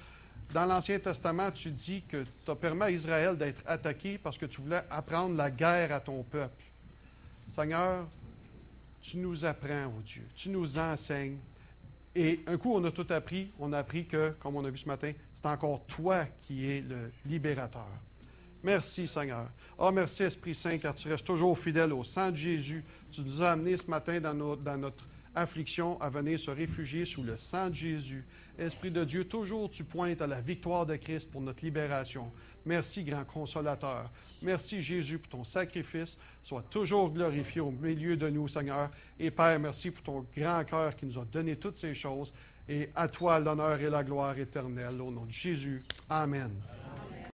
dans l'Ancien Testament, tu dis que tu as permis à Israël d'être attaqué parce que tu voulais apprendre la guerre à ton peuple. Seigneur, tu nous apprends, oh Dieu, tu nous enseignes. Et un coup, on a tout appris. On a appris que, comme on a vu ce matin, c'est encore toi qui es le libérateur. Merci, Seigneur. Merci, Esprit Saint, car tu restes toujours fidèle au sang de Jésus. Tu nous as amenés ce matin dans notre affliction à venir se réfugier sous le sang de Jésus. Esprit de Dieu, toujours tu pointes à la victoire de Christ pour notre libération. Merci, grand consolateur. Merci, Jésus, pour ton sacrifice. Sois toujours glorifié au milieu de nous, Seigneur. Et Père, merci pour ton grand cœur qui nous a donné toutes ces choses. Et à toi l'honneur et la gloire éternelle. Au nom de Jésus. Amen.